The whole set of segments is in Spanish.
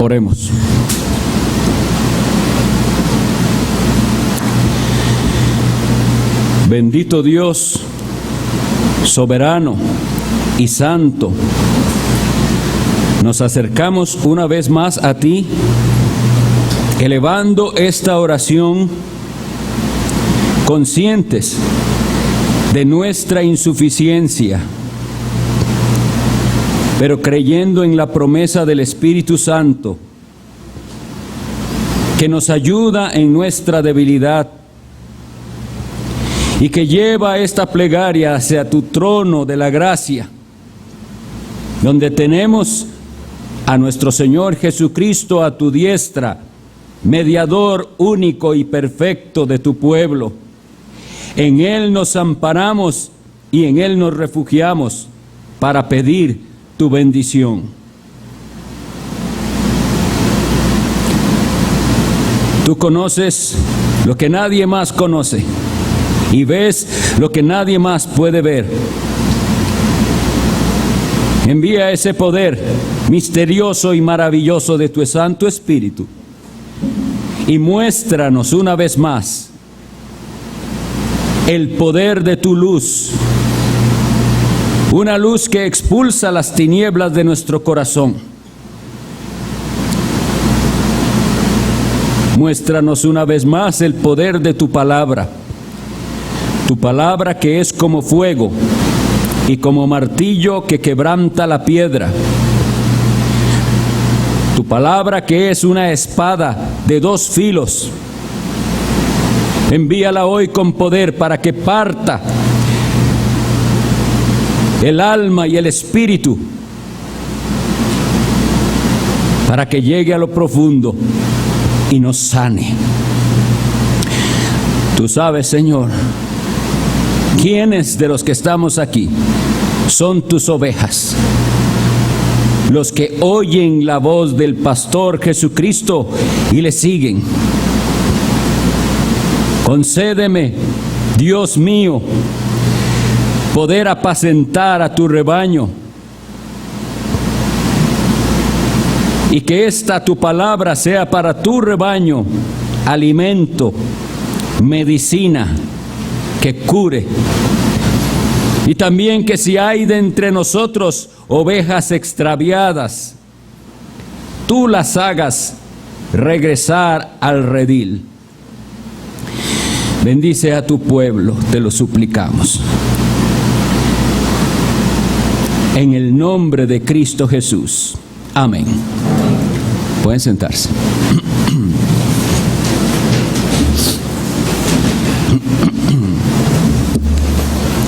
Oremos. Bendito Dios, soberano y santo, nos acercamos una vez más a ti, elevando esta oración, conscientes de nuestra insuficiencia, pero creyendo en la promesa del Espíritu Santo, que nos ayuda en nuestra debilidad y que lleva esta plegaria hacia tu trono de la gracia, donde tenemos a nuestro Señor Jesucristo a tu diestra, mediador único y perfecto de tu pueblo. En Él nos amparamos y en Él nos refugiamos para pedir tu bendición. Tú conoces lo que nadie más conoce y ves lo que nadie más puede ver. Envía ese poder misterioso y maravilloso de tu Santo Espíritu y muéstranos una vez más el poder de tu luz, una luz que expulsa las tinieblas de nuestro corazón. Muéstranos una vez más el poder de tu palabra que es como fuego y como martillo que quebranta la piedra. Tu palabra que es una espada de dos filos. Envíala hoy con poder para que parta el alma y el espíritu, para que llegue a lo profundo y nos sane. Tú sabes, Señor, quiénes de los que estamos aquí son tus ovejas, los que oyen la voz del pastor Jesucristo y le siguen. Concédeme, Dios mío, poder apacentar a tu rebaño y que esta tu palabra sea para tu rebaño alimento, medicina que cure. Y también que si hay de entre nosotros ovejas extraviadas, tú las hagas regresar al redil. Bendice a tu pueblo, te lo suplicamos. En el nombre de Cristo Jesús. Amén. Pueden sentarse.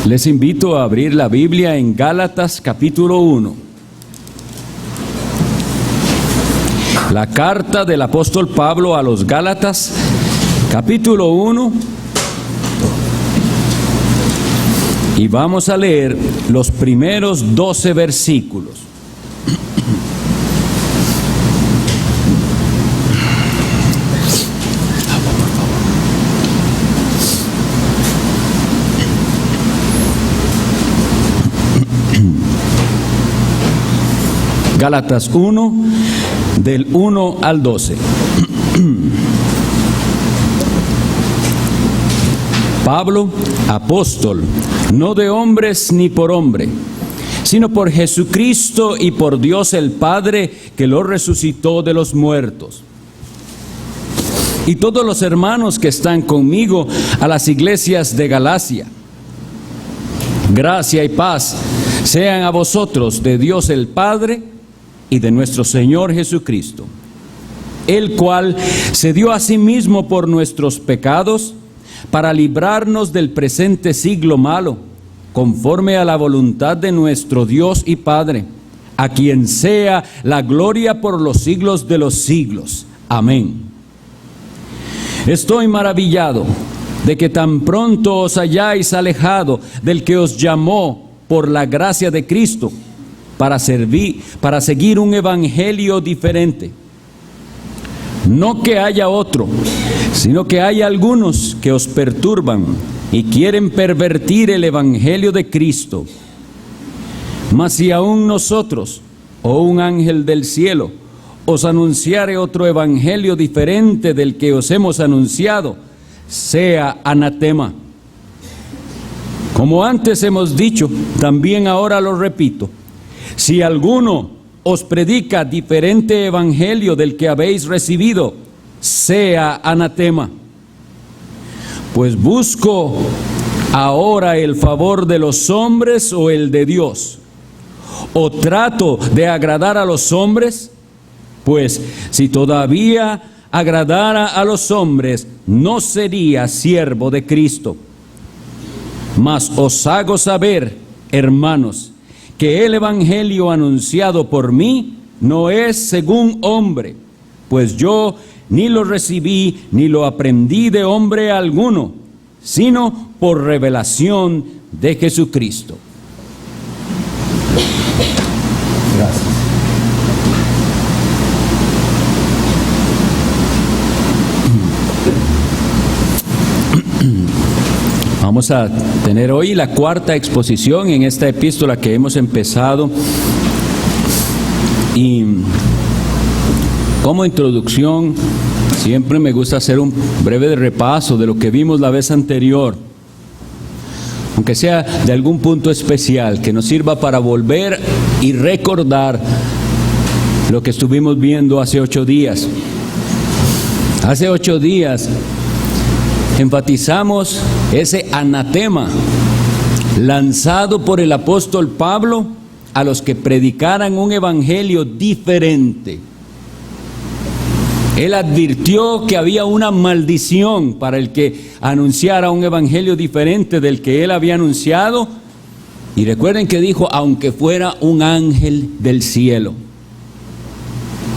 Les invito a abrir la Biblia en Gálatas capítulo 1. La carta del apóstol Pablo a los Gálatas, capítulo 1. Y vamos a leer los primeros 12 versículos. Gálatas 1, del 1 al 12. Pablo, apóstol, no de hombres ni por hombre, sino por Jesucristo y por Dios el Padre, que lo resucitó de los muertos. Y todos los hermanos que están conmigo a las iglesias de Galacia. Gracia y paz sean a vosotros de Dios el Padre y de nuestro Señor Jesucristo, el cual se dio a sí mismo por nuestros pecados, para librarnos del presente siglo malo, conforme a la voluntad de nuestro Dios y Padre, a quien sea la gloria por los siglos de los siglos. Amén. Estoy maravillado de que tan pronto os hayáis alejado del que os llamó por la gracia de Cristo, para seguir un evangelio diferente. No que haya otro, sino que hay algunos que os perturban y quieren pervertir el evangelio de Cristo. Mas si aún nosotros, o un ángel del cielo, os anunciare otro evangelio diferente del que os hemos anunciado, sea anatema. Como antes hemos dicho, también ahora lo repito, si alguno os predica diferente evangelio del que habéis recibido, sea anatema. Pues busco ahora el favor de los hombres o el de Dios, o trato de agradar a los hombres. Pues si todavía agradara a los hombres, no sería siervo de Cristo. Mas os hago saber, hermanos, que el evangelio anunciado por mí no es según hombre, pues yo ni lo recibí ni lo aprendí de hombre alguno, sino por revelación de Jesucristo. Gracias. Vamos a tener hoy la cuarta exposición en esta epístola que hemos empezado. Y como introducción, siempre me gusta hacer un breve repaso de lo que vimos la vez anterior, aunque sea de algún punto especial que nos sirva para volver y recordar lo que estuvimos viendo hace 8 días. Hace 8 días enfatizamos ese anatema lanzado por el apóstol Pablo a los que predicaran un evangelio diferente. Él advirtió que había una maldición para el que anunciara un evangelio diferente del que él había anunciado. Y recuerden que dijo, aunque fuera un ángel del cielo.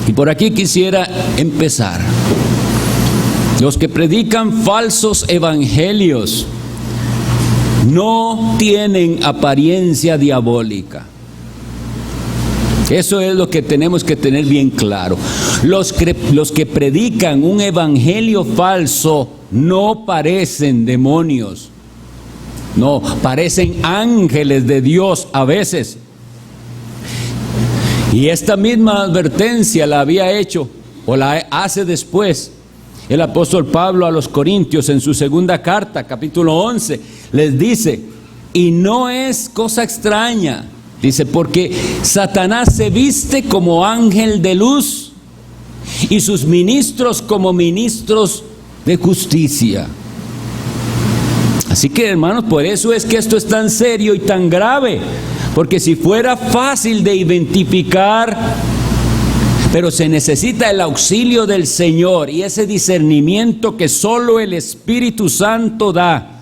Y por aquí quisiera empezar. Los que predican falsos evangelios no tienen apariencia diabólica. Eso es lo que tenemos que tener bien claro. Los que predican un evangelio falso no parecen demonios. No, parecen ángeles de Dios a veces. Y esta misma advertencia la había hecho, o la hace después, el apóstol Pablo a los Corintios en su segunda carta, capítulo 11, les dice, y no es cosa extraña, dice, porque Satanás se viste como ángel de luz y sus ministros como ministros de justicia. Así que, hermanos, por eso es que esto es tan serio y tan grave, porque si fuera fácil de identificar, pero se necesita el auxilio del Señor y ese discernimiento que solo el Espíritu Santo da.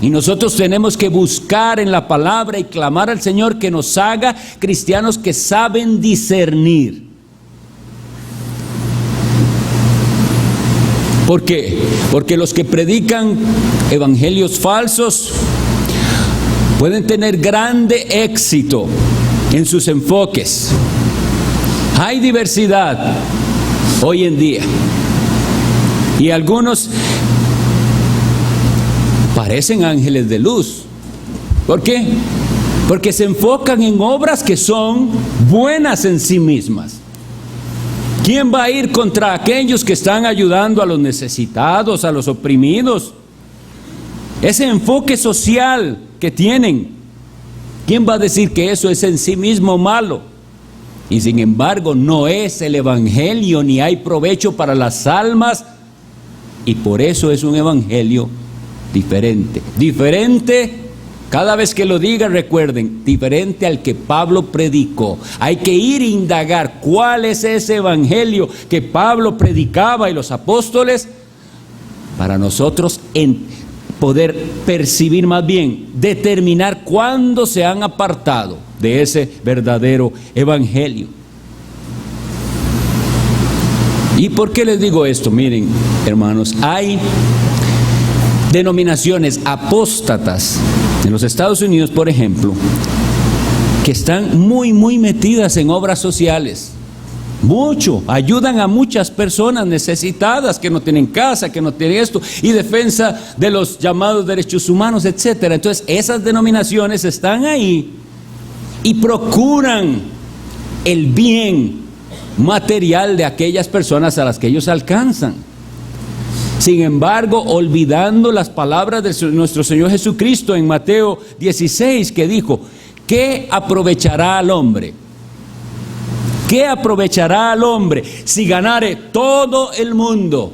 Y nosotros tenemos que buscar en la palabra y clamar al Señor que nos haga cristianos que saben discernir. ¿Por qué? Porque los que predican evangelios falsos pueden tener grande éxito en sus enfoques. Hay diversidad hoy en día y algunos parecen ángeles de luz. ¿Por qué? Porque se enfocan en obras que son buenas en sí mismas. ¿Quién va a ir contra aquellos que están ayudando a los necesitados, a los oprimidos? Ese enfoque social que tienen, ¿quién va a decir que eso es en sí mismo malo? Y sin embargo no es el evangelio, ni hay provecho para las almas, y por eso es un evangelio diferente. Diferente, cada vez que lo diga recuerden, diferente al que Pablo predicó. Hay que ir a indagar cuál es ese evangelio que Pablo predicaba y los apóstoles, para nosotros poder percibir, más bien determinar cuándo se han apartado de ese verdadero evangelio. ¿Y por qué les digo esto? Miren, hermanos, hay denominaciones apóstatas en los Estados Unidos, por ejemplo, que están muy metidas en obras sociales. Mucho, ayudan a muchas personas necesitadas que no tienen casa, que no tienen esto, y defensa de los llamados derechos humanos, etcétera. Entonces, esas denominaciones están ahí y procuran el bien material de aquellas personas a las que ellos alcanzan. Sin embargo, olvidando las palabras de nuestro Señor Jesucristo en Mateo 16, que dijo: ¿qué aprovechará al hombre? ¿Qué aprovechará al hombre si ganare todo el mundo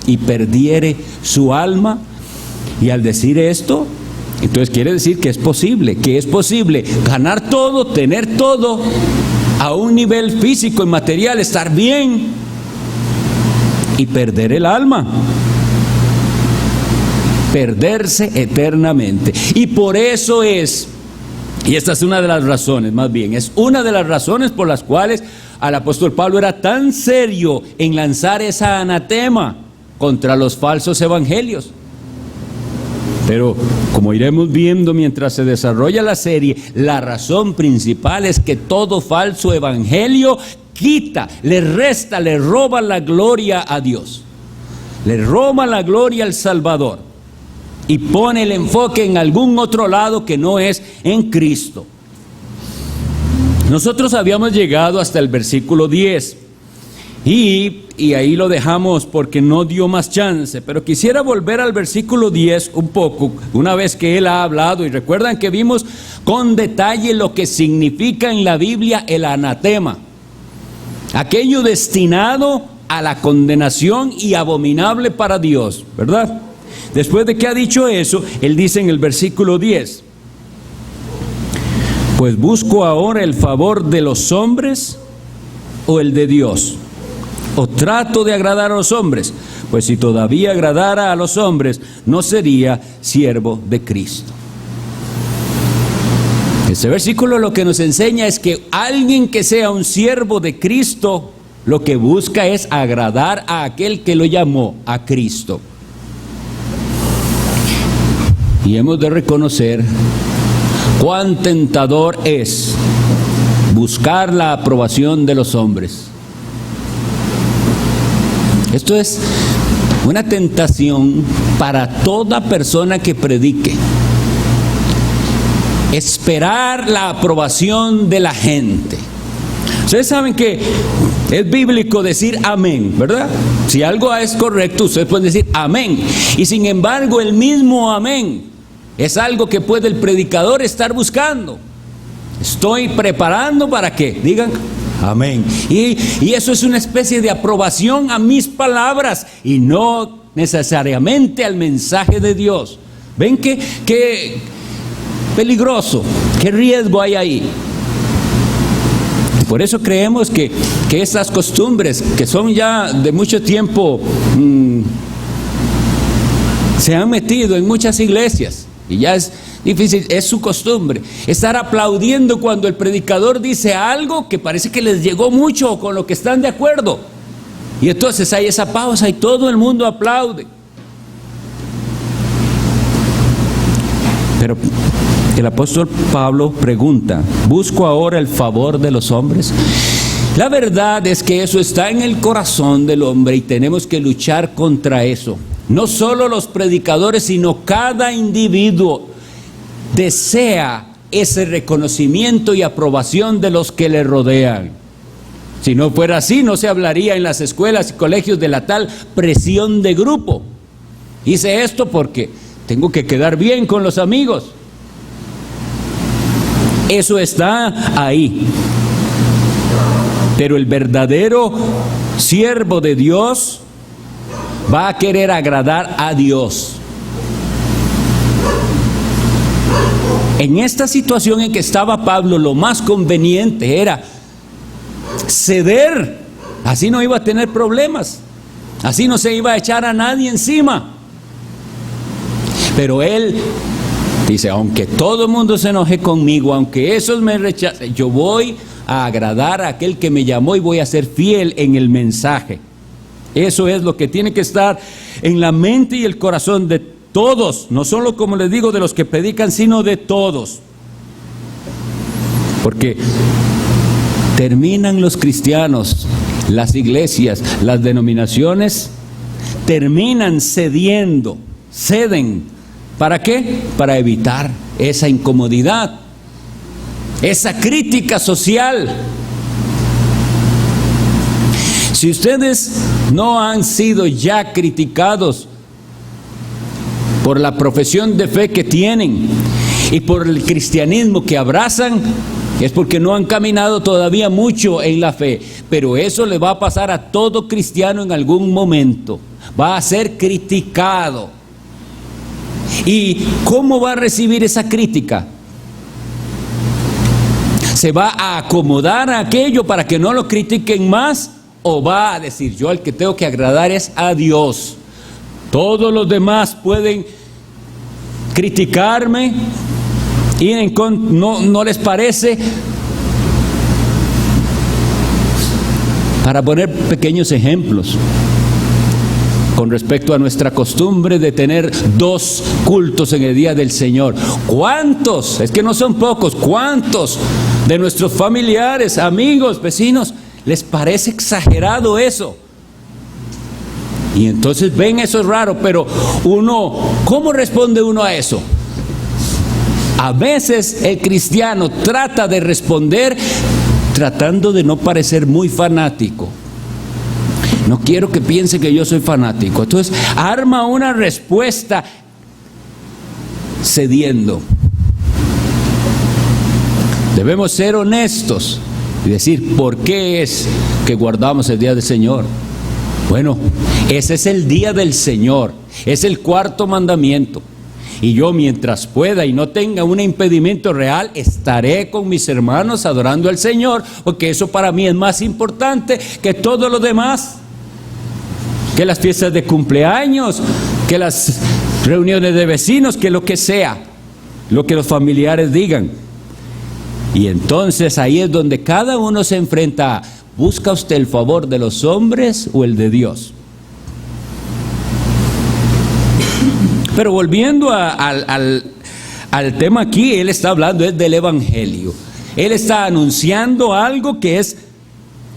y perdiere su alma? Y al decir esto, entonces quiere decir que es posible ganar todo, tener todo a un nivel físico y material, estar bien, y perder el alma, perderse eternamente. Y por eso es, y esta es una de las razones, más bien, es una de las razones por las cuales al apóstol Pablo era tan serio en lanzar esa anatema contra los falsos evangelios. Pero como iremos viendo mientras se desarrolla la serie, la razón principal es que todo falso evangelio quita, le resta, le roba la gloria a Dios, le roba la gloria al Salvador y pone el enfoque en algún otro lado que no es en Cristo. Nosotros habíamos llegado hasta el versículo 10 y ahí lo dejamos porque no dio más chance, pero quisiera volver al versículo 10 un poco, una vez que él ha hablado, y recuerdan que vimos con detalle lo que significa en la Biblia el anatema, aquello destinado a la condenación y abominable para Dios, ¿verdad? Después de que ha dicho eso, él dice en el versículo 10: pues busco ahora el favor de los hombres o el de Dios, o trato de agradar a los hombres, pues si todavía agradara a los hombres, no sería siervo de Cristo. Este versículo lo que nos enseña es que alguien que sea un siervo de Cristo, lo que busca es agradar a aquel que lo llamó, a Cristo. Y hemos de reconocer cuán tentador es buscar la aprobación de los hombres. Esto es una tentación para toda persona que predique. Esperar la aprobación de la gente. Ustedes saben que es bíblico decir amén, ¿verdad? Si algo es correcto, ustedes pueden decir amén. Y sin embargo, el mismo amén es algo que puede el predicador estar buscando. Estoy preparando para que digan amén. Y eso es una especie de aprobación a mis palabras y no necesariamente al mensaje de Dios. ¿Ven qué peligroso, qué riesgo hay ahí? Por eso creemos que estas costumbres, que son ya de mucho tiempo, se han metido en muchas iglesias y ya es difícil, es su costumbre estar aplaudiendo cuando el predicador dice algo que parece que les llegó mucho o con lo que están de acuerdo, y entonces hay esa pausa y todo el mundo aplaude. Pero el apóstol Pablo pregunta: ¿busco ahora el favor de los hombres? La verdad es que eso está en el corazón del hombre y tenemos que luchar contra eso. No solo los predicadores, sino cada individuo desea ese reconocimiento y aprobación de los que le rodean. Si no fuera así, no se hablaría en las escuelas y colegios de la tal presión de grupo. Hice esto porque tengo que quedar bien con los amigos. Eso está ahí. Pero el verdadero siervo de Dios va a querer agradar a Dios. En esta situación en que estaba Pablo, lo más conveniente era ceder. Así no iba a tener problemas. Así no se iba a echar a nadie encima. Pero él dice: aunque todo el mundo se enoje conmigo, aunque esos me rechacen, yo voy a agradar a aquel que me llamó y voy a ser fiel en el mensaje. Eso es lo que tiene que estar en la mente y el corazón de todos, no solo, como les digo, de los que predican, sino de todos. Porque terminan los cristianos, las iglesias, las denominaciones, terminan ceden. ¿Para qué? Para evitar esa incomodidad, esa crítica social. Si ustedes no han sido ya criticados por la profesión de fe que tienen y por el cristianismo que abrazan, es porque no han caminado todavía mucho en la fe. Pero eso le va a pasar a todo cristiano en algún momento. Va a ser criticado. ¿Y cómo va a recibir esa crítica? ¿Se va a acomodar a aquello para que no lo critiquen más? ¿O va a decir, yo al que tengo que agradar es a Dios? Todos los demás pueden criticarme y no les parece. Para poner pequeños ejemplos con respecto a nuestra costumbre de tener 2 cultos en el día del Señor. ¿Cuántos? Es que no son pocos. ¿Cuántos de nuestros familiares, amigos, vecinos les parece exagerado eso? Y entonces ven eso es raro, pero ¿cómo responde uno a eso? A veces el cristiano trata de responder tratando de no parecer muy fanático. No quiero que piense que yo soy fanático. Entonces arma una respuesta cediendo. Debemos ser honestos y decir, ¿por qué es que guardamos el día del Señor? Bueno, ese es el día del Señor, es el 4º mandamiento. Y yo, mientras pueda y no tenga un impedimento real, estaré con mis hermanos adorando al Señor, porque eso para mí es más importante que todo lo demás, que las fiestas de cumpleaños, que las reuniones de vecinos, que lo que sea, lo que los familiares digan. Y entonces ahí es donde cada uno se enfrenta a, ¿busca usted el favor de los hombres o el de Dios? Pero volviendo al tema aquí, él está hablando del Evangelio. Él está anunciando algo que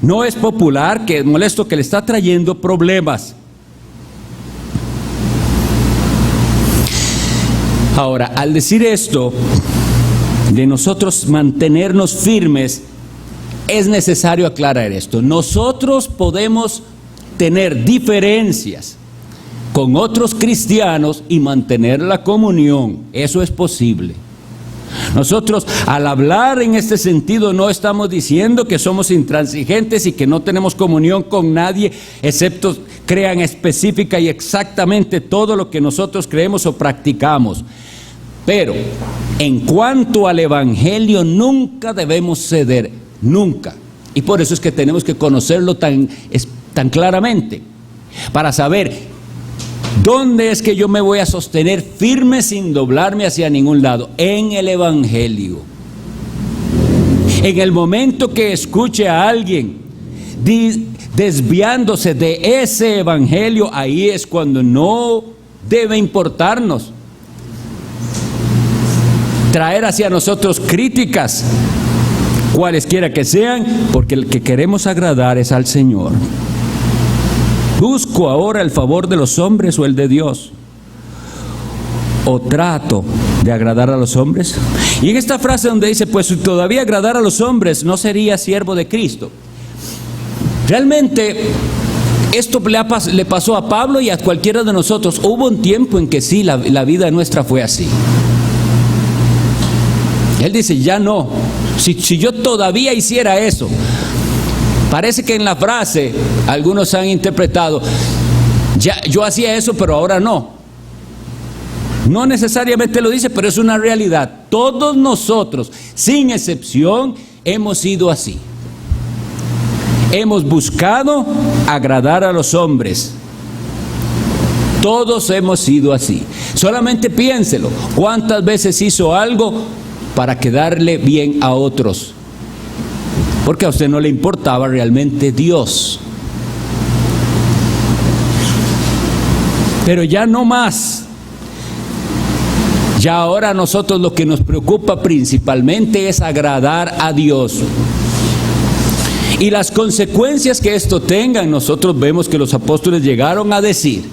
no es popular, que es molesto, que le está trayendo problemas. Ahora, al decir esto, de nosotros mantenernos firmes, es necesario aclarar esto. Nosotros podemos tener diferencias con otros cristianos y mantener la comunión. Eso es posible. Nosotros, al hablar en este sentido, no estamos diciendo que somos intransigentes y que no tenemos comunión con nadie, excepto crean específica y exactamente todo lo que nosotros creemos o practicamos. Pero, en cuanto al Evangelio, nunca debemos ceder, nunca. Y por eso es que tenemos que conocerlo tan claramente, para saber ¿dónde es que yo me voy a sostener firme sin doblarme hacia ningún lado? En el Evangelio. En el momento que escuche a alguien desviándose de ese Evangelio, ahí es cuando no debe importarnos traer hacia nosotros críticas, cualesquiera que sean, porque el que queremos agradar es al Señor. ¿Busco ahora el favor de los hombres o el de Dios? ¿O trato de agradar a los hombres? Y en esta frase donde dice, pues si todavía agradar a los hombres, no sería siervo de Cristo. Realmente, esto le pasó a Pablo y a cualquiera de nosotros. Hubo un tiempo en que sí, la vida nuestra fue así. Él dice, ya no. Si yo todavía hiciera eso. Parece que en la frase algunos han interpretado, ya yo hacía eso, pero ahora no. No necesariamente lo dice, pero es una realidad. Todos nosotros, sin excepción, hemos sido así. Hemos buscado agradar a los hombres. Todos hemos sido así. Solamente piénselo, ¿cuántas veces hizo algo para quedarle bien a otros? Porque a usted no le importaba realmente Dios. Pero ya no más. Ya ahora a nosotros lo que nos preocupa principalmente es agradar a Dios. Y las consecuencias que esto tenga, nosotros vemos que los apóstoles llegaron a decir,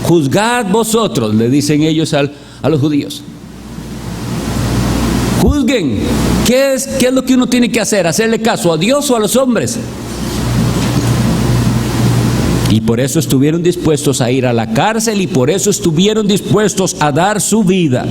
juzgad vosotros, le dicen ellos a los judíos. Juzguen. ¿Qué es lo que uno tiene que hacer? ¿Hacerle caso a Dios o a los hombres? Y por eso estuvieron dispuestos a ir a la cárcel y por eso estuvieron dispuestos a dar su vida.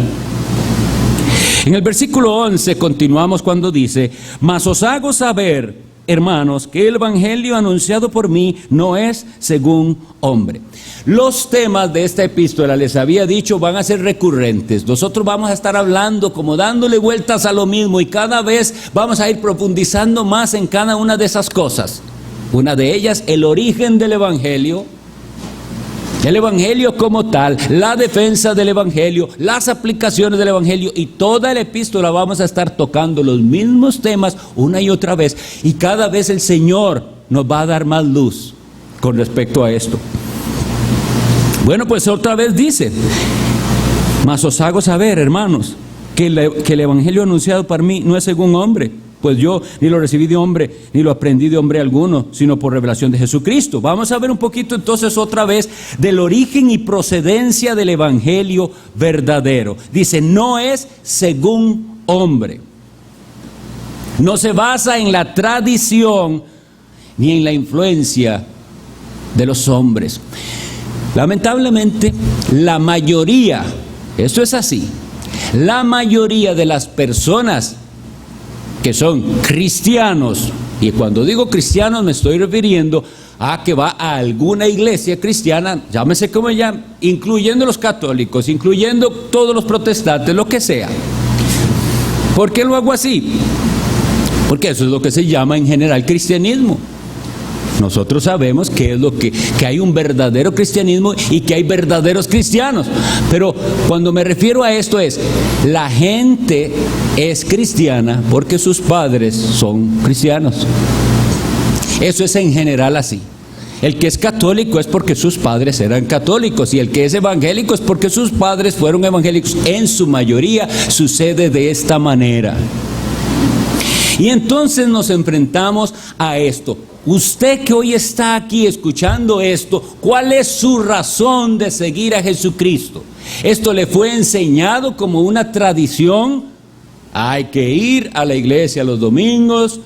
En el versículo 11 continuamos cuando dice: mas os hago saber, hermanos, que el evangelio anunciado por mí no es según hombre. Los temas de esta epístola, les había dicho, van a ser recurrentes. Nosotros vamos a estar hablando como dándole vueltas a lo mismo y cada vez vamos a ir profundizando más en cada una de esas cosas. Una de ellas, el origen del evangelio. El evangelio como tal, la defensa del evangelio, las aplicaciones del evangelio, y toda la epístola vamos a estar tocando los mismos temas una y otra vez, y cada vez el Señor nos va a dar más luz con respecto a esto. Bueno, pues otra vez dice: mas os hago saber, hermanos, que el evangelio anunciado para mí no es según hombre, pues yo ni lo recibí de hombre, ni lo aprendí de hombre alguno, sino por revelación de Jesucristo. Vamos a ver un poquito entonces otra vez del origen y procedencia del evangelio verdadero. Dice, no es según hombre. No se basa en la tradición ni en la influencia de los hombres. Lamentablemente, la mayoría, esto es así, la mayoría de las personas que son cristianos, y cuando digo cristianos me estoy refiriendo a que va a alguna iglesia cristiana, llámese como llame, incluyendo los católicos, incluyendo todos los protestantes, lo que sea. ¿Por qué lo hago así? Porque eso es lo que se llama en general cristianismo. Nosotros sabemos que hay un verdadero cristianismo y que hay verdaderos cristianos. Pero cuando me refiero a esto es, la gente es cristiana porque sus padres son cristianos. Eso es en general así. El que es católico es porque sus padres eran católicos, y el que es evangélico es porque sus padres fueron evangélicos. En su mayoría sucede de esta manera. Y entonces nos enfrentamos a esto. Usted que hoy está aquí escuchando esto, ¿cuál es su razón de seguir a Jesucristo? ¿Esto le fue enseñado como una tradición? Hay que ir a la iglesia los domingos,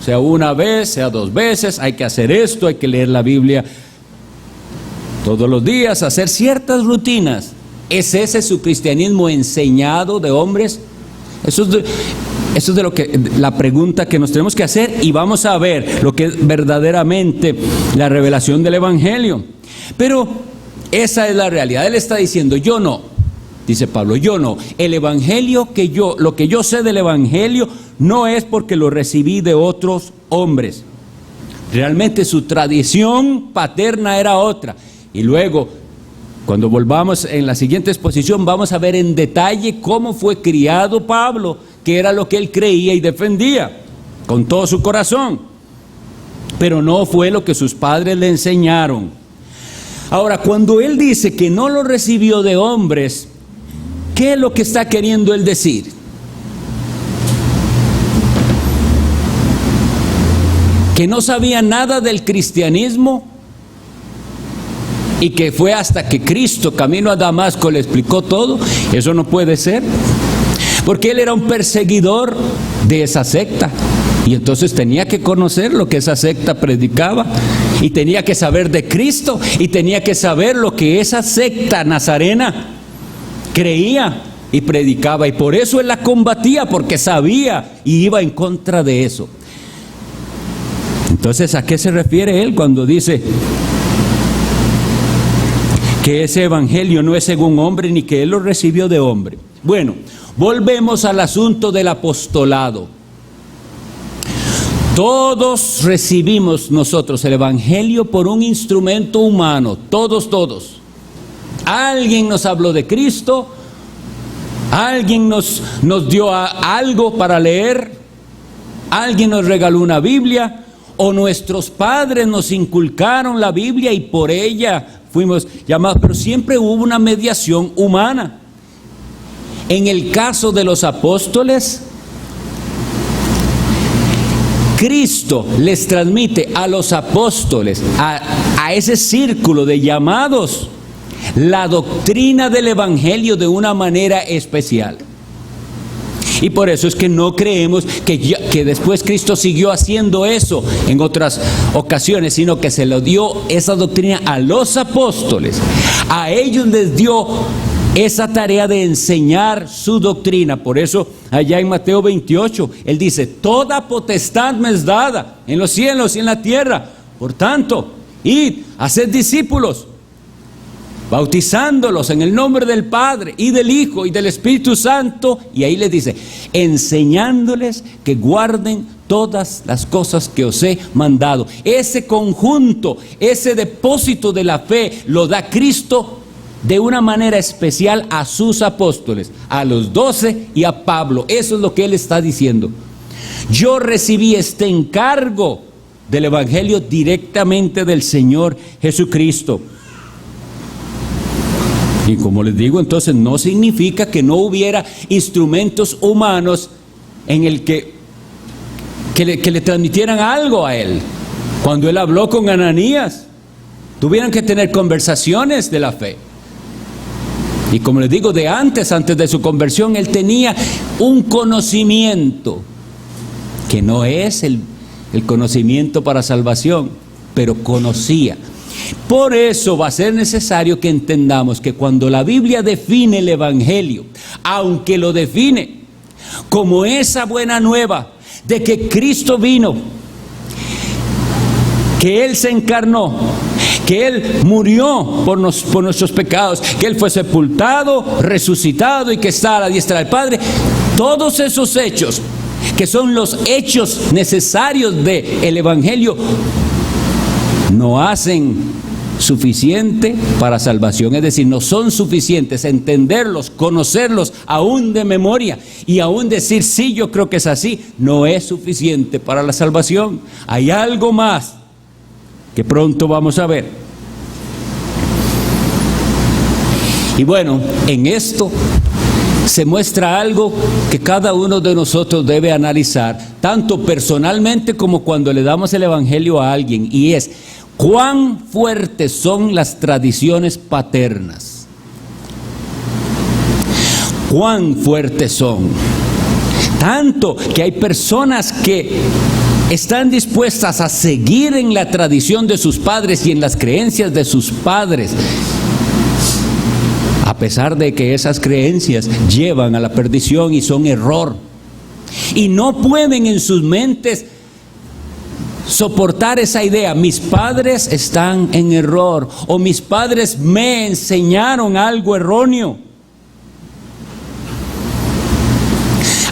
sea una vez, sea dos veces, hay que hacer esto, hay que leer la Biblia todos los días, hacer ciertas rutinas. ¿Es ese su cristianismo enseñado de hombres? Eso es de lo que la pregunta que nos tenemos que hacer, y vamos a ver lo que es verdaderamente la revelación del evangelio. Pero esa es la realidad. Él está diciendo, yo no, dice Pablo, yo no. El evangelio lo que yo sé del evangelio no es porque lo recibí de otros hombres. Realmente su tradición paterna era otra. Y luego, cuando volvamos en la siguiente exposición, vamos a ver en detalle cómo fue criado Pablo, que era lo que él creía y defendía con todo su corazón, pero no fue lo que sus padres le enseñaron. Ahora, cuando él dice que no lo recibió de hombres, ¿qué es lo que está queriendo él decir? ¿Que no sabía nada del cristianismo y que fue hasta que Cristo, camino a Damasco, le explicó todo? Eso no puede ser. Porque él era un perseguidor de esa secta, y entonces tenía que conocer lo que esa secta predicaba, y tenía que saber de Cristo, y tenía que saber lo que esa secta nazarena creía y predicaba, y por eso él la combatía, porque sabía y iba en contra de eso. Entonces, ¿a qué se refiere él cuando dice que ese evangelio no es según hombre, ni que él lo recibió de hombre? Bueno, volvemos al asunto del apostolado. Todos recibimos nosotros el evangelio por un instrumento humano, todos. Alguien nos habló de Cristo, alguien nos dio algo para leer, alguien nos regaló una Biblia, o nuestros padres nos inculcaron la Biblia y por ella fuimos llamados, pero siempre hubo una mediación humana. En el caso de los apóstoles, Cristo les transmite a los apóstoles, a ese círculo de llamados, la doctrina del evangelio de una manera especial. Y por eso es que no creemos que después Cristo siguió haciendo eso en otras ocasiones, sino que se lo dio esa doctrina a los apóstoles. A ellos les dio esa tarea de enseñar su doctrina. Por eso allá en Mateo 28, Él dice: toda potestad me es dada en los cielos y en la tierra. Por tanto, id, haced discípulos, bautizándolos en el nombre del Padre y del Hijo y del Espíritu Santo. Y ahí les dice: enseñándoles que guarden todas las cosas que os he mandado. Ese conjunto, ese depósito de la fe lo da Cristo de una manera especial a sus apóstoles, a los 12 y a Pablo. Eso es lo que Él está diciendo. Yo recibí este encargo del Evangelio directamente del Señor Jesucristo. Y como les digo, entonces no significa que no hubiera instrumentos humanos en el que le transmitieran algo a Él. Cuando Él habló con Ananías, tuvieron que tener conversaciones de la fe. Y como les digo, antes de su conversión, Él tenía un conocimiento que no es el conocimiento para salvación, pero conocía. Por eso va a ser necesario que entendamos que cuando la Biblia define el Evangelio, aunque lo define como esa buena nueva de que Cristo vino, que Él se encarnó, que Él murió por nuestros pecados, que Él fue sepultado, resucitado y que está a la diestra del Padre, todos esos hechos que son los hechos necesarios del Evangelio no hacen suficiente para salvación. Es decir, no son suficientes. Entenderlos, conocerlos aún de memoria y aún decir sí, yo creo que es así, no es suficiente para la salvación. Hay algo más que pronto vamos a ver. Y bueno, en esto se muestra algo que cada uno de nosotros debe analizar, tanto personalmente como cuando le damos el Evangelio a alguien, y es: ¿cuán fuertes son las tradiciones paternas? ¿Cuán fuertes son? Tanto que hay personas que están dispuestas a seguir en la tradición de sus padres y en las creencias de sus padres, a pesar de que esas creencias llevan a la perdición y son error. Y no pueden en sus mentes soportar esa idea: mis padres están en error, o mis padres me enseñaron algo erróneo.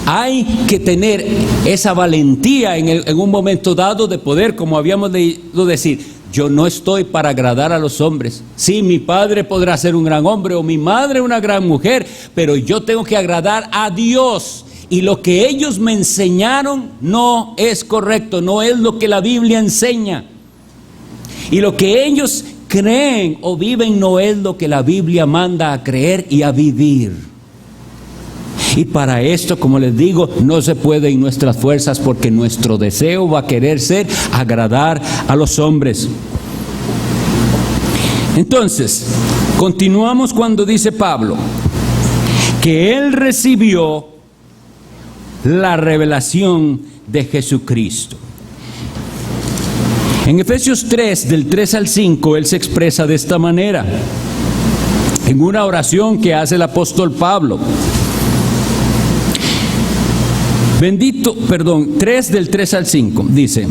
Hay que tener esa valentía en un momento dado de poder, como habíamos leído, decir: yo no estoy para agradar a los hombres. Sí, mi padre podrá ser un gran hombre o mi madre una gran mujer, pero yo tengo que agradar a Dios. Y lo que ellos me enseñaron no es correcto, no es lo que la Biblia enseña. Y lo que ellos creen o viven no es lo que la Biblia manda a creer y a vivir. Y para esto, como les digo, no se puede en nuestras fuerzas, porque nuestro deseo va a querer ser agradar a los hombres. Entonces, continuamos cuando dice Pablo que él recibió la revelación de Jesucristo. En Efesios 3, del 3 al 5, él se expresa de esta manera, en una oración que hace el apóstol Pablo. 3 del 3 al 5, dice,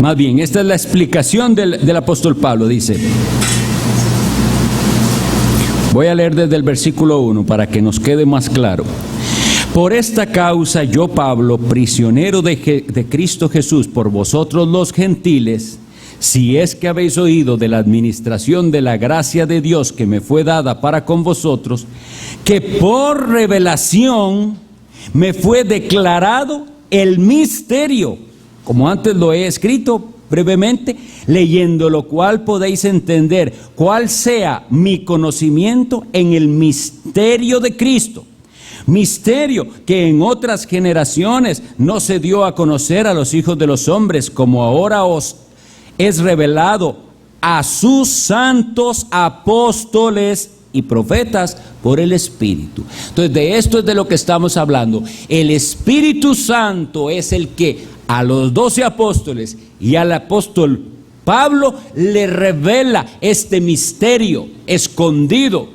más bien, esta es la explicación del apóstol Pablo, dice, voy a leer desde el versículo 1 para que nos quede más claro. Por esta causa yo, Pablo, prisionero de Cristo Jesús por vosotros los gentiles, si es que habéis oído de la administración de la gracia de Dios que me fue dada para con vosotros, que por revelación me fue declarado el misterio, como antes lo he escrito brevemente, leyendo lo cual podéis entender cuál sea mi conocimiento en el misterio de Cristo. Misterio que en otras generaciones no se dio a conocer a los hijos de los hombres, como ahora os es revelado a sus santos apóstoles y profetas por el Espíritu. Entonces, de esto es de lo que estamos hablando. El Espíritu Santo es el que a los 12 apóstoles y al apóstol Pablo le revela este misterio escondido,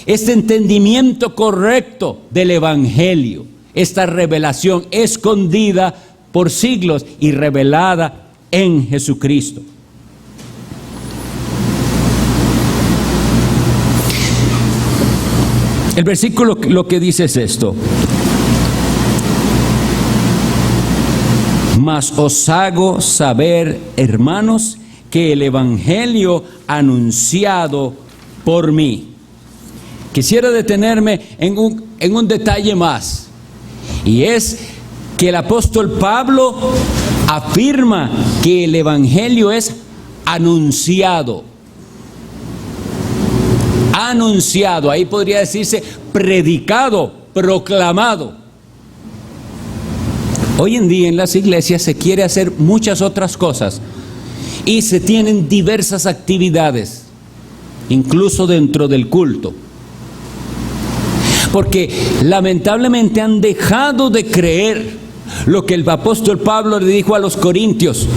este entendimiento correcto del Evangelio, esta revelación escondida por siglos y revelada en Jesucristo. El versículo lo que dice es esto: mas os hago saber, hermanos, que el Evangelio anunciado por mí. Quisiera detenerme en un detalle más, y es que el apóstol Pablo afirma que el Evangelio es anunciado. Anunciado, ahí podría decirse predicado, proclamado. Hoy en día en las iglesias se quiere hacer muchas otras cosas y se tienen diversas actividades, incluso dentro del culto, porque lamentablemente han dejado de creer lo que el apóstol Pablo le dijo a los corintios,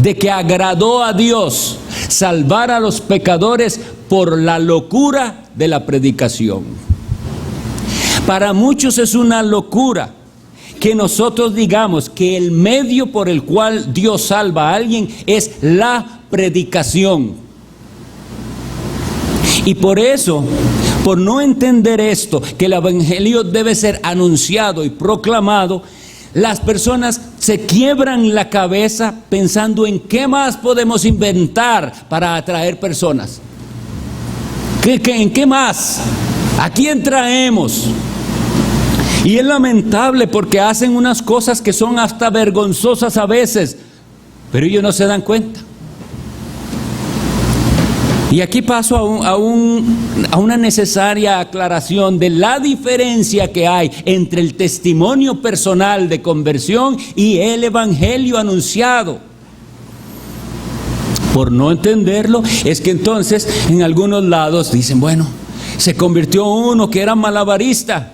de que agradó a Dios salvar a los pecadores por la locura de la predicación. Para muchos es una locura que nosotros digamos que el medio por el cual Dios salva a alguien es la predicación. Y por eso, por no entender esto, que el Evangelio debe ser anunciado y proclamado, las personas se quiebran la cabeza pensando en qué más podemos inventar para atraer personas. ¿En qué más? ¿A quién traemos? Y es lamentable porque hacen unas cosas que son hasta vergonzosas a veces, pero ellos no se dan cuenta. Y aquí paso a una necesaria aclaración de la diferencia que hay entre el testimonio personal de conversión y el Evangelio anunciado. Por no entenderlo, es que entonces en algunos lados dicen, bueno, se convirtió uno que era malabarista,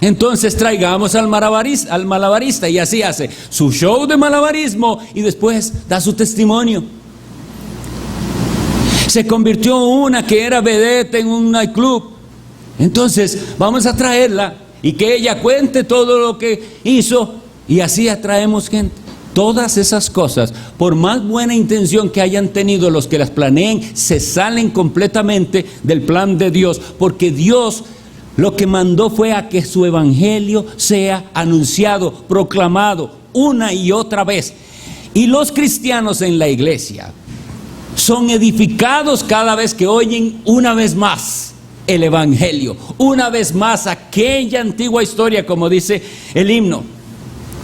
entonces traigamos al malabarista, y así hace su show de malabarismo y después da su testimonio. Se convirtió una que era vedette en un nightclub, entonces vamos a traerla y que ella cuente todo lo que hizo, y así atraemos gente. Todas esas cosas, por más buena intención que hayan tenido los que las planeen, se salen completamente del plan de Dios, porque Dios lo que mandó fue a que su evangelio sea anunciado, proclamado una y otra vez. Y los cristianos en la iglesia son edificados cada vez que oyen una vez más el evangelio, una vez más aquella antigua historia, como dice el himno.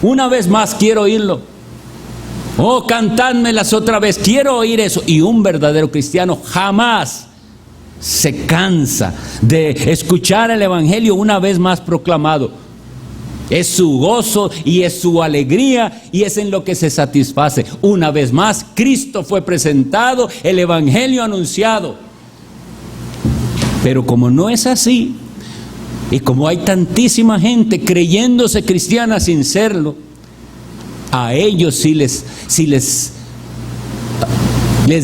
Una vez más quiero oírlo. Oh, cantádmelas otra vez, quiero oír eso. Y un verdadero cristiano jamás se cansa de escuchar el evangelio una vez más proclamado. Es su gozo y es su alegría y es en lo que se satisface. Una vez más, Cristo fue presentado, el evangelio anunciado. Pero como no es así, y como hay tantísima gente creyéndose cristiana sin serlo, a ellos sí les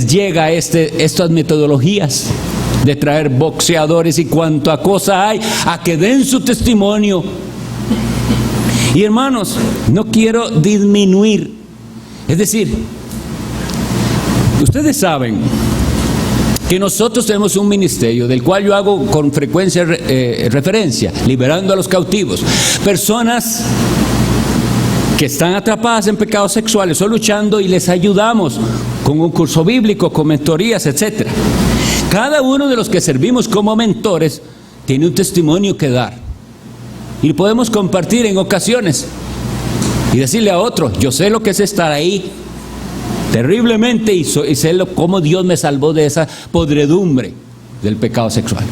llega estas metodologías de traer boxeadores y cuanta cosa hay, a que den su testimonio. Y hermanos, no quiero disminuir, es decir, ustedes saben que nosotros tenemos un ministerio del cual yo hago con frecuencia referencia, liberando a los cautivos, personas que están atrapadas en pecados sexuales o luchando, y les ayudamos con un curso bíblico, con mentorías, etc. Cada uno de los que servimos como mentores tiene un testimonio que dar, y podemos compartir en ocasiones y decirle a otro, yo sé lo que es estar ahí terriblemente y sé cómo Dios me salvó de esa podredumbre del pecado sexual.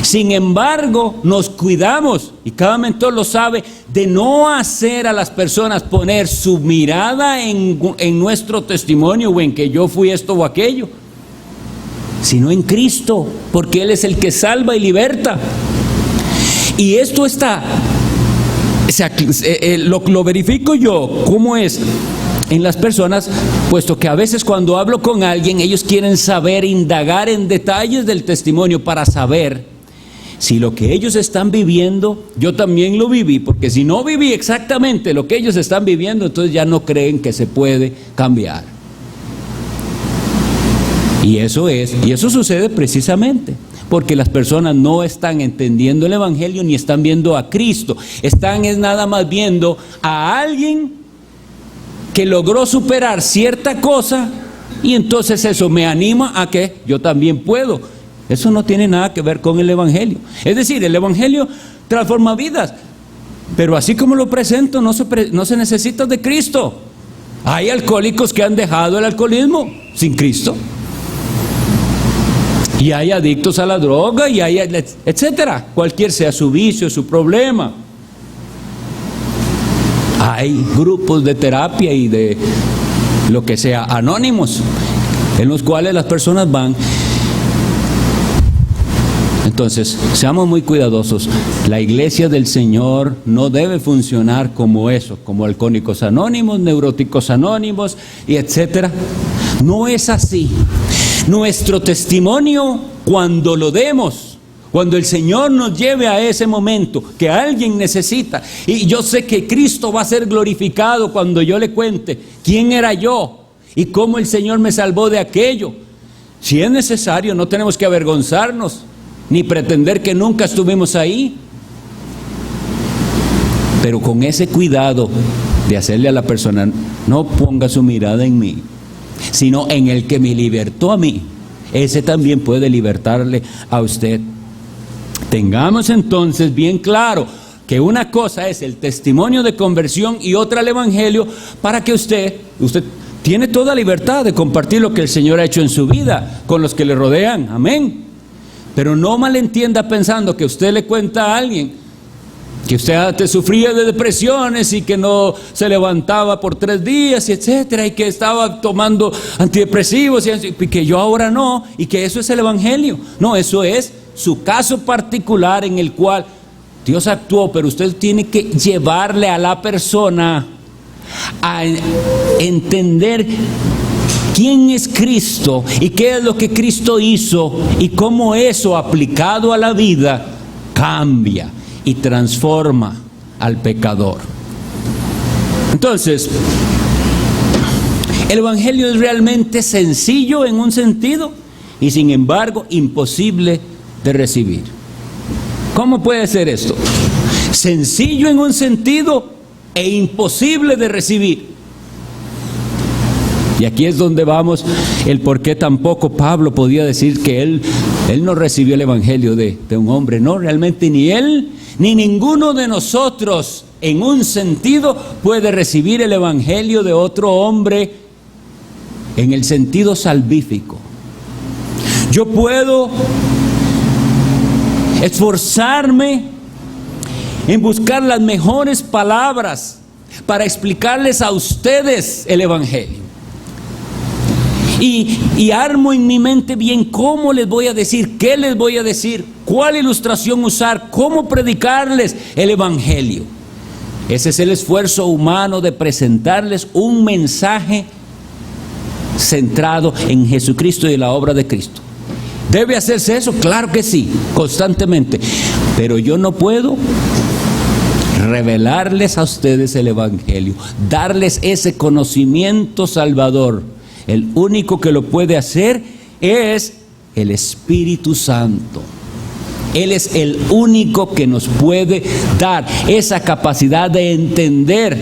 Sin embargo, nos cuidamos, y cada mentor lo sabe, de no hacer a las personas poner su mirada en nuestro testimonio o en que yo fui esto o aquello, sino en Cristo, porque Él es el que salva y liberta. Y esto está, lo verifico yo, ¿cómo es? En las personas, puesto que a veces cuando hablo con alguien, ellos quieren saber, indagar en detalles del testimonio para saber si lo que ellos están viviendo, yo también lo viví, porque si no viví exactamente lo que ellos están viviendo, entonces ya no creen que se puede cambiar. Y eso sucede precisamente porque las personas no están entendiendo el Evangelio ni están viendo a Cristo, están nada más viendo a alguien que logró superar cierta cosa y entonces eso me anima a que yo también puedo. Eso no tiene nada que ver con el Evangelio. Es decir, el Evangelio transforma vidas, pero así como lo presento, no se necesita de Cristo. Hay alcohólicos que han dejado el alcoholismo sin Cristo, y hay adictos a la droga, y hay etcétera, cualquier sea su vicio, su problema. Hay grupos de terapia y de lo que sea, anónimos, en los cuales las personas van. Entonces, seamos muy cuidadosos. La iglesia del Señor no debe funcionar como eso, como alcohólicos anónimos, neuróticos anónimos y etcétera. No es así. Nuestro testimonio, cuando lo demos, cuando el Señor nos lleve a ese momento que alguien necesita, y yo sé que Cristo va a ser glorificado cuando yo le cuente quién era yo y cómo el Señor me salvó de aquello. Si es necesario, no tenemos que avergonzarnos ni pretender que nunca estuvimos ahí, pero con ese cuidado de hacerle a la persona, no ponga su mirada en mí, sino en el que me libertó a mí. Ese también puede libertarle a usted. Tengamos entonces bien claro que una cosa es el testimonio de conversión y otra el Evangelio, para que usted tiene toda libertad de compartir lo que el Señor ha hecho en su vida con los que le rodean. Amén. Pero no malentienda pensando que usted le cuenta a alguien que usted antes sufría de depresiones y que no se levantaba por 3 días, y etcétera, y que estaba tomando antidepresivos y que yo ahora no, y que eso es el Evangelio. No, eso es su caso particular en el cual Dios actuó, pero usted tiene que llevarle a la persona a entender quién es Cristo y qué es lo que Cristo hizo y cómo eso aplicado a la vida cambia y transforma al pecador. Entonces, el Evangelio es realmente sencillo en un sentido y sin embargo imposible de recibir. ¿Cómo puede ser esto? Sencillo en un sentido e imposible de recibir. Y aquí es donde vamos, el por qué tampoco Pablo podía decir que él no recibió el Evangelio de un hombre. No, realmente ni él ni ninguno de nosotros en un sentido puede recibir el Evangelio de otro hombre en el sentido salvífico. Yo puedo esforzarme en buscar las mejores palabras para explicarles a ustedes el Evangelio. Y armo en mi mente bien cómo les voy a decir, qué les voy a decir, cuál ilustración usar, cómo predicarles el Evangelio. Ese es el esfuerzo humano de presentarles un mensaje centrado en Jesucristo y la obra de Cristo. ¿Debe hacerse eso? Claro que sí, constantemente. Pero yo no puedo revelarles a ustedes el Evangelio, darles ese conocimiento salvador. El único que lo puede hacer es el Espíritu Santo. Él es el único que nos puede dar esa capacidad de entender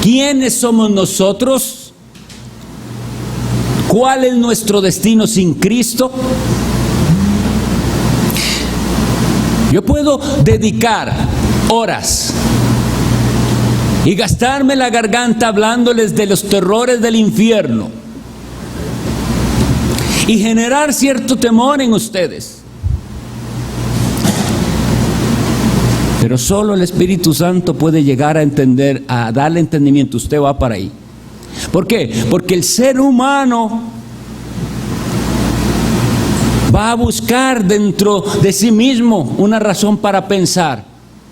quiénes somos nosotros, cuál es nuestro destino sin Cristo. Yo puedo dedicar horas y gastarme la garganta hablándoles de los terrores del infierno y generar cierto temor en ustedes. Pero solo el Espíritu Santo puede llegar a entender, a darle entendimiento. Usted va para ahí. ¿Por qué? Porque el ser humano va a buscar dentro de sí mismo una razón para pensar: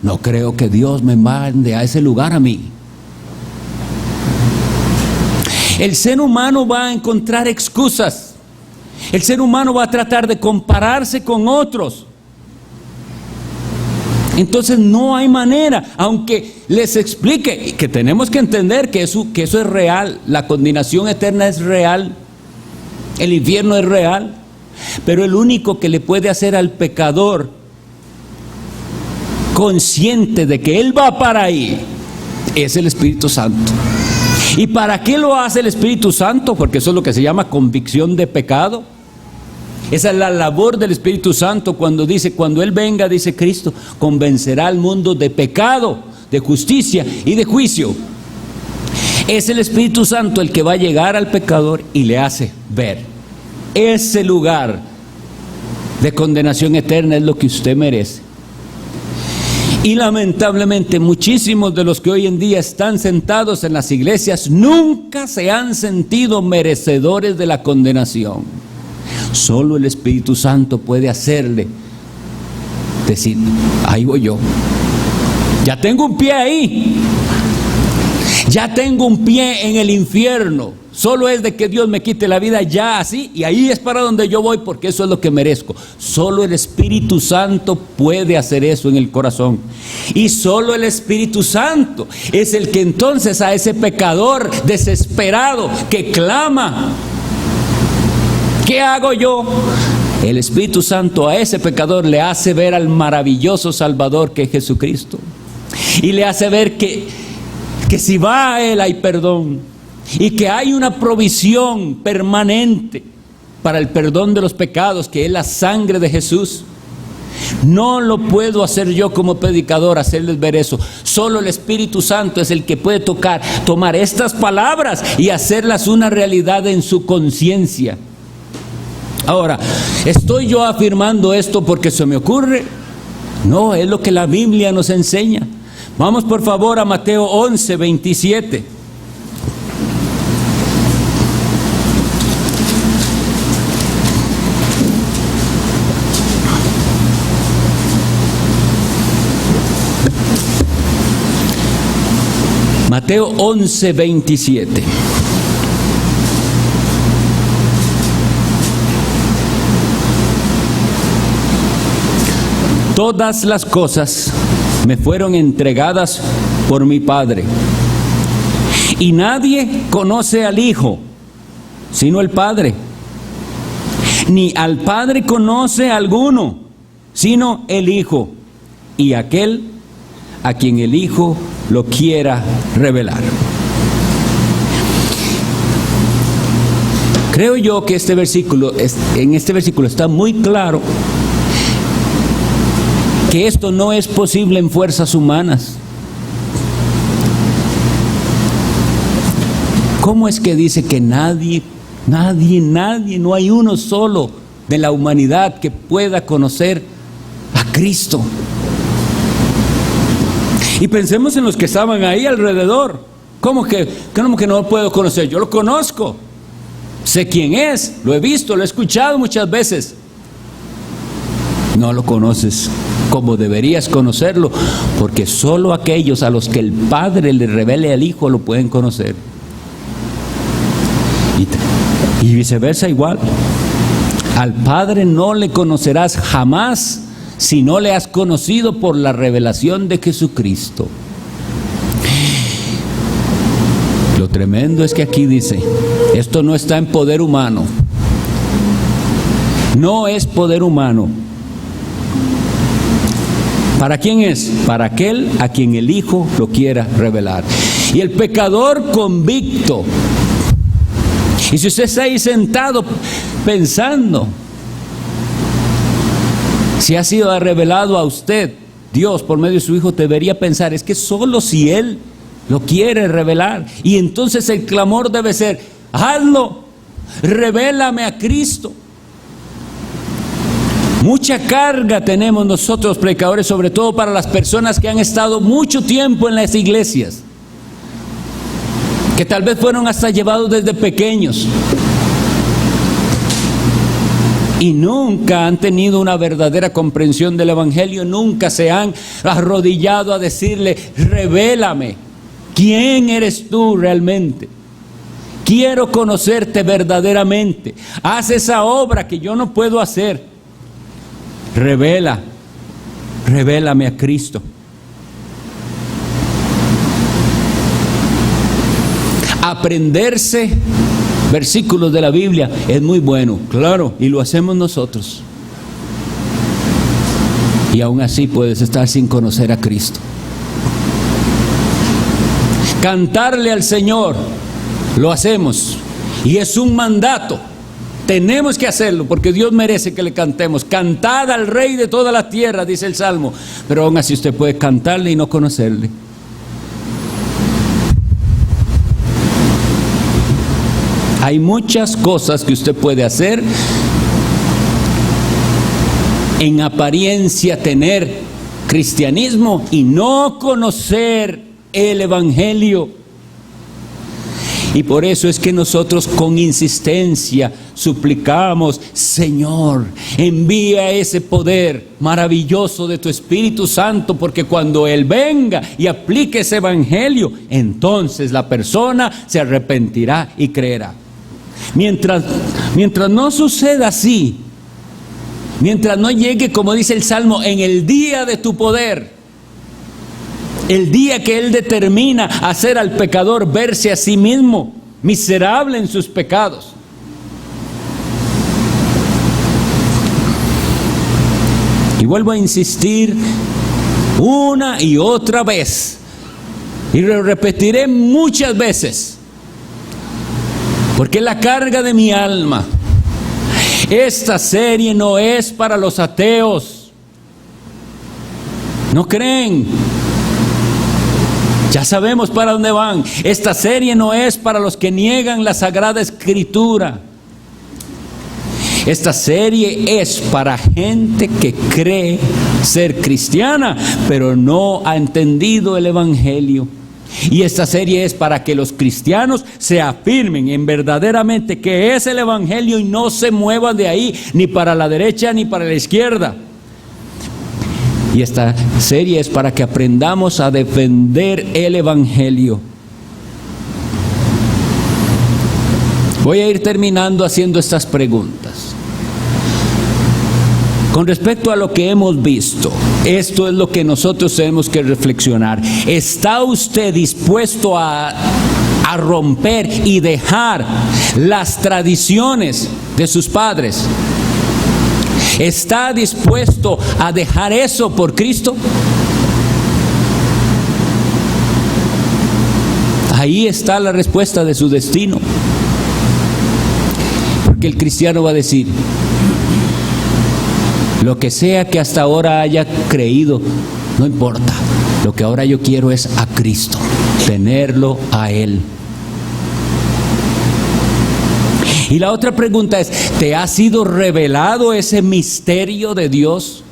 no creo que Dios me mande a ese lugar a mí. El ser humano va a encontrar excusas. El ser humano va a tratar de compararse con otros. Entonces no hay manera, aunque les explique que tenemos que entender que eso es real, la condenación eterna es real, el infierno es real, pero el único que le puede hacer al pecador consciente de que él va para ahí es el Espíritu Santo. ¿Y para qué lo hace el Espíritu Santo? Porque eso es lo que se llama convicción de pecado. Esa es la labor del Espíritu Santo cuando Él venga, dice Cristo, convencerá al mundo de pecado, de justicia y de juicio. Es el Espíritu Santo el que va a llegar al pecador y le hace ver: ese lugar de condenación eterna es lo que usted merece. Y lamentablemente muchísimos de los que hoy en día están sentados en las iglesias nunca se han sentido merecedores de la condenación. Solo el Espíritu Santo puede hacerle decir: ahí voy yo, ya tengo un pie ahí, ya tengo un pie en el infierno, solo es de que Dios me quite la vida ya así, y ahí es para donde yo voy, porque eso es lo que merezco. Solo el Espíritu Santo puede hacer eso en el corazón, y solo el Espíritu Santo es el que entonces a ese pecador desesperado que clama: ¿qué hago yo? El Espíritu Santo a ese pecador le hace ver al maravilloso Salvador que es Jesucristo, y le hace ver que si va a Él hay perdón, y que hay una provisión permanente para el perdón de los pecados, que es la sangre de Jesús. No lo puedo hacer yo como predicador, hacerles ver eso. Solo el Espíritu Santo es el que puede tomar estas palabras y hacerlas una realidad en su conciencia. Ahora, ¿estoy yo afirmando esto porque se me ocurre? No, es lo que la Biblia nos enseña. Vamos por favor a Mateo 11, 27. Mateo 11, 27. Todas las cosas me fueron entregadas por mi Padre, y nadie conoce al Hijo sino el Padre, ni al Padre conoce alguno sino el Hijo, y aquel a quien el Hijo lo quiera revelar. Creo yo que en este versículo está muy claro que esto no es posible en fuerzas humanas. ¿Cómo es que dice que nadie, no hay uno solo de la humanidad que pueda conocer a Cristo? Y pensemos en los que estaban ahí alrededor. ¿Cómo que no lo puedo conocer? Yo lo conozco, sé quién es, lo he visto, lo he escuchado muchas veces. No lo conoces como deberías conocerlo, porque solo aquellos a los que el Padre le revele al Hijo lo pueden conocer. Y viceversa igual. Al Padre no le conocerás jamás si no le has conocido por la revelación de Jesucristo. Lo tremendo es que aquí dice, esto no está en poder humano. No es poder humano. ¿Para quién es? Para aquel a quien el Hijo lo quiera revelar. Y el pecador convicto. Y si usted está ahí sentado pensando, si ha sido revelado a usted Dios por medio de su Hijo, debería pensar, es que solo si Él lo quiere revelar. Y entonces el clamor debe ser, hazlo, revélame a Cristo. Mucha carga tenemos nosotros predicadores, sobre todo para las personas que han estado mucho tiempo en las iglesias, que tal vez fueron hasta llevados desde pequeños. y nunca han tenido una verdadera comprensión del Evangelio, nunca se han arrodillado a decirle: revélame, ¿quién eres tú realmente? Quiero conocerte verdaderamente. Haz esa obra que yo no puedo hacer. Revélame a Cristo. Aprenderse versículos de la Biblia es muy bueno, claro, y lo hacemos nosotros. Y aún así puedes estar sin conocer a Cristo. Cantarle al Señor, lo hacemos, y es un mandato. Tenemos que hacerlo porque Dios merece que le cantemos. Cantad al Rey de toda la tierra, dice el Salmo. Pero aún así usted puede cantarle y no conocerle. Hay muchas cosas que usted puede hacer, en apariencia tener cristianismo y no conocer el Evangelio. Y por eso es que nosotros con insistencia suplicamos: Señor, envía ese poder maravilloso de tu Espíritu Santo, porque cuando Él venga y aplique ese Evangelio, entonces la persona se arrepentirá y creerá. Mientras no suceda así, mientras no llegue, como dice el Salmo, en el día de tu poder, el día que Él determina hacer al pecador verse a sí mismo miserable en sus pecados. Y vuelvo a insistir una y otra vez, y lo repetiré muchas veces, porque es la carga de mi alma. Esta serie no es para los ateos. ¿No creen? Ya sabemos para dónde van. Esta serie no es para los que niegan la Sagrada Escritura. Esta serie es para gente que cree ser cristiana, pero no ha entendido el Evangelio. Y esta serie es para que los cristianos se afirmen en verdaderamente que es el Evangelio y no se muevan de ahí, ni para la derecha ni para la izquierda. Y esta serie es para que aprendamos a defender el Evangelio. Voy a ir terminando haciendo estas preguntas. Con respecto a lo que hemos visto, esto es lo que nosotros tenemos que reflexionar. ¿Está usted dispuesto a romper y dejar las tradiciones de sus padres? ¿Está dispuesto a dejar eso por Cristo? Ahí está la respuesta de su destino. Porque el cristiano va a decir: lo que sea que hasta ahora haya creído, no importa. Lo que ahora yo quiero es a Cristo, tenerlo a Él. Y la otra pregunta es: ¿te ha sido revelado ese misterio de Dios?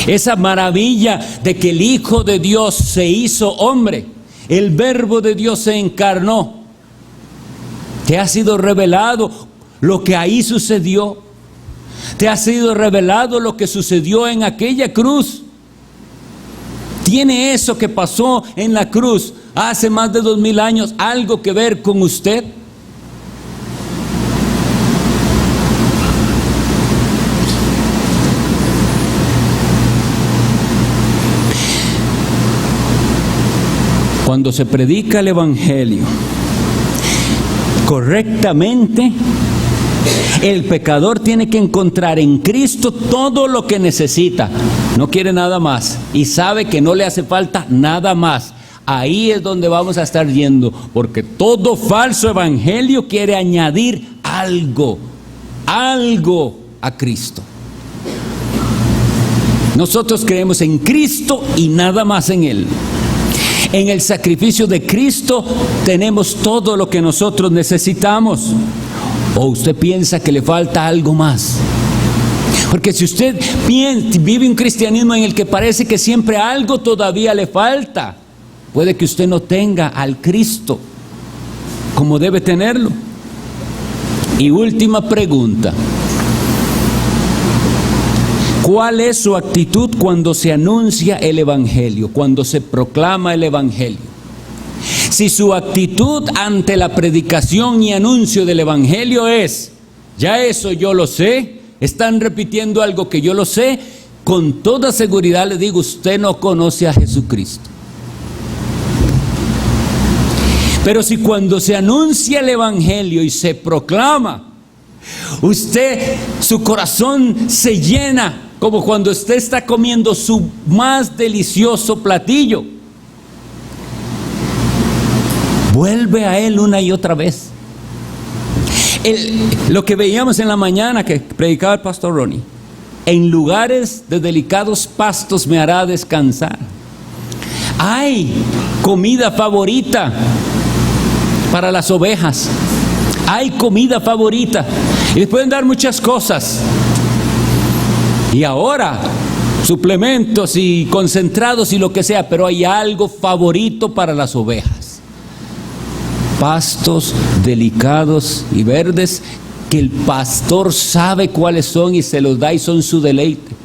Esa maravilla de que el Hijo de Dios se hizo hombre, el Verbo de Dios se encarnó. ¿Te ha sido revelado lo que ahí sucedió? ¿Te ha sido revelado lo que sucedió en aquella cruz? ¿Tiene eso que pasó en la cruz hace más de 2000 años algo que ver con usted? Cuando se predica el Evangelio correctamente, el pecador tiene que encontrar en Cristo todo lo que necesita. No quiere nada más y sabe que no le hace falta nada más. Ahí es donde vamos a estar yendo, porque todo falso evangelio quiere añadir algo a Cristo. Nosotros creemos en Cristo y nada más en Él. En el sacrificio de Cristo tenemos todo lo que nosotros necesitamos. ¿O usted piensa que le falta algo más? Porque si usted vive un cristianismo en el que parece que siempre algo todavía le falta, puede que usted no tenga al Cristo como debe tenerlo. Y última pregunta: ¿Cuál es su actitud cuando se anuncia el Evangelio, cuando se proclama el Evangelio? Si su actitud ante la predicación y anuncio del Evangelio es, ya eso yo lo sé, están repitiendo algo que yo lo sé, con toda seguridad le digo, usted no conoce a Jesucristo. Pero si cuando se anuncia el Evangelio y se proclama, su corazón se llena, como cuando usted está comiendo su más delicioso platillo, vuelve a él una y otra vez. Lo que veíamos en la mañana que predicaba el pastor Ronnie, en lugares de delicados pastos me hará descansar. Hay comida favorita para las ovejas, hay comida favorita, y les pueden dar muchas cosas, y ahora suplementos y concentrados y lo que sea, pero hay algo favorito para las ovejas: pastos delicados y verdes que el pastor sabe cuáles son y se los da y son su deleite.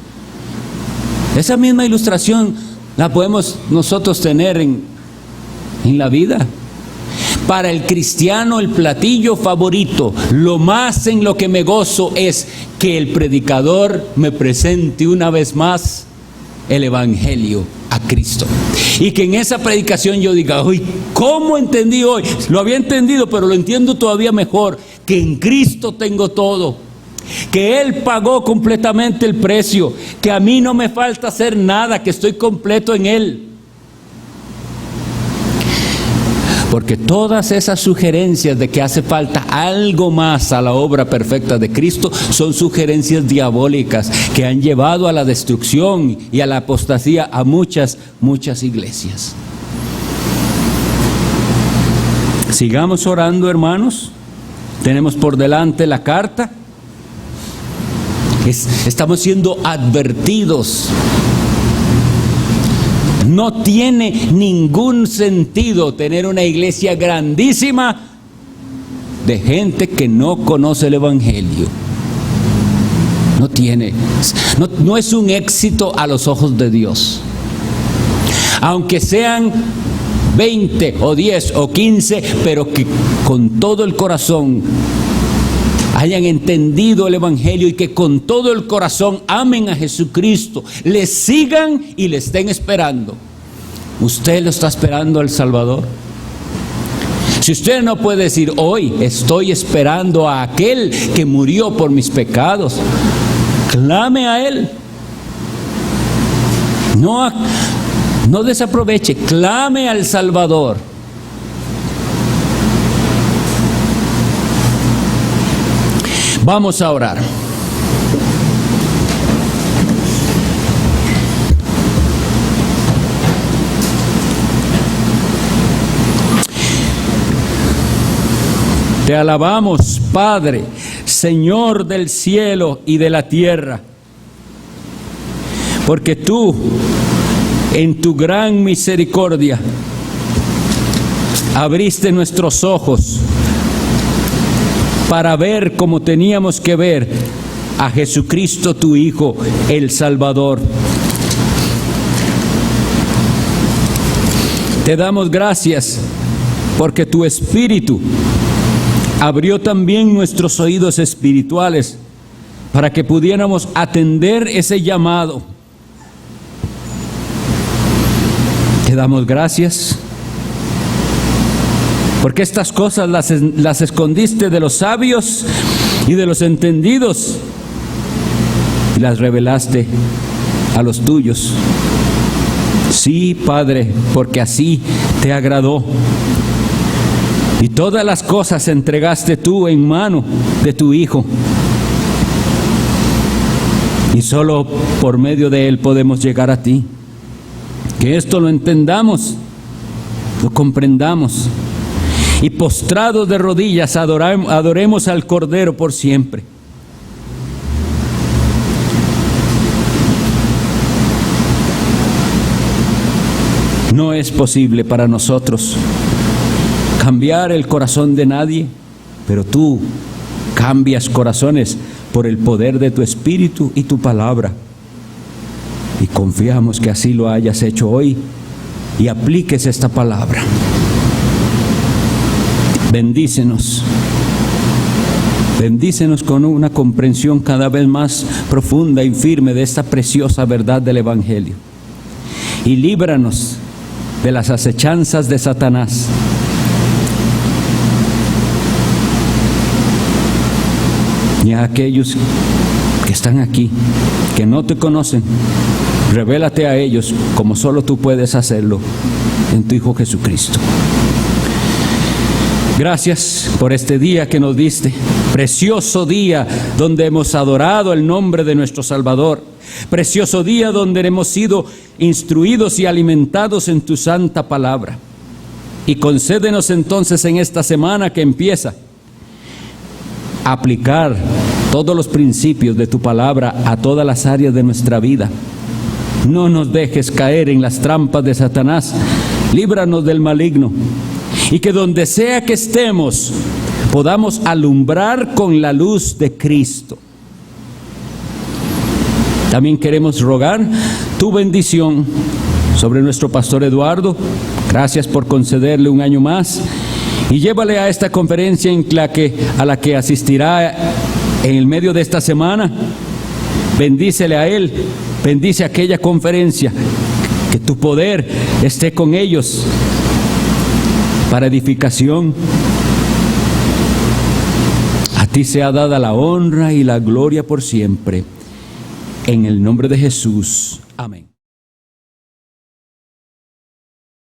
Esa misma ilustración la podemos nosotros tener en la vida. Para el cristiano el platillo favorito, lo más en lo que me gozo, es que el predicador me presente una vez más el Evangelio a Cristo, y que en esa predicación yo diga, uy, ¿cómo entendí hoy? Lo había entendido, pero lo entiendo todavía mejor, que en Cristo tengo todo, que Él pagó completamente el precio, que a mí no me falta hacer nada, que estoy completo en Él. Porque todas esas sugerencias de que hace falta algo más a la obra perfecta de Cristo son sugerencias diabólicas que han llevado a la destrucción y a la apostasía a muchas iglesias. Sigamos orando, hermanos. Tenemos por delante la carta. Estamos siendo advertidos. No tiene ningún sentido tener una iglesia grandísima de gente que no conoce el Evangelio. No es un éxito a los ojos de Dios. Aunque sean 20 o 10 o 15, pero que con todo el corazón hayan entendido el Evangelio y que con todo el corazón amen a Jesucristo, le sigan y le estén esperando. ¿Usted lo está esperando al Salvador? Si usted no puede decir hoy, estoy esperando a aquel que murió por mis pecados, clame a Él. No desaproveche, clame al Salvador. Vamos a orar. Te alabamos, Padre, Señor del cielo y de la tierra, porque tú, en tu gran misericordia, abriste nuestros ojos para ver como teníamos que ver a Jesucristo tu Hijo, el Salvador. Te damos gracias porque tu Espíritu abrió también nuestros oídos espirituales para que pudiéramos atender ese llamado. Te damos gracias porque estas cosas las escondiste de los sabios y de los entendidos y las revelaste a los tuyos. Sí, Padre, porque así te agradó. Y todas las cosas entregaste tú en mano de tu Hijo. Y solo por medio de Él podemos llegar a ti. Que esto lo entendamos, lo comprendamos. Y postrados de rodillas adoremos al Cordero por siempre. No es posible para nosotros cambiar el corazón de nadie, pero tú cambias corazones por el poder de tu Espíritu y tu palabra. Y confiamos que así lo hayas hecho hoy y apliques esta palabra. Bendícenos. Bendícenos con una comprensión cada vez más profunda y firme de esta preciosa verdad del Evangelio. Y líbranos de las acechanzas de Satanás. Y a aquellos que están aquí, que no te conocen, revélate a ellos como solo tú puedes hacerlo en tu Hijo Jesucristo. Gracias por este día que nos diste, precioso día donde hemos adorado el nombre de nuestro Salvador, precioso día donde hemos sido instruidos y alimentados en tu santa palabra. Y concédenos entonces en esta semana que empieza a aplicar todos los principios de tu palabra a todas las áreas de nuestra vida. No nos dejes caer en las trampas de Satanás, líbranos del maligno. Y que donde sea que estemos, podamos alumbrar con la luz de Cristo. También queremos rogar tu bendición sobre nuestro pastor Eduardo. Gracias por concederle un año más. Y llévale a esta conferencia a la que asistirá en el medio de esta semana. Bendícele a él, bendice aquella conferencia. Que tu poder esté con ellos para edificación. A ti sea dada la honra y la gloria por siempre. En el nombre de Jesús. Amén.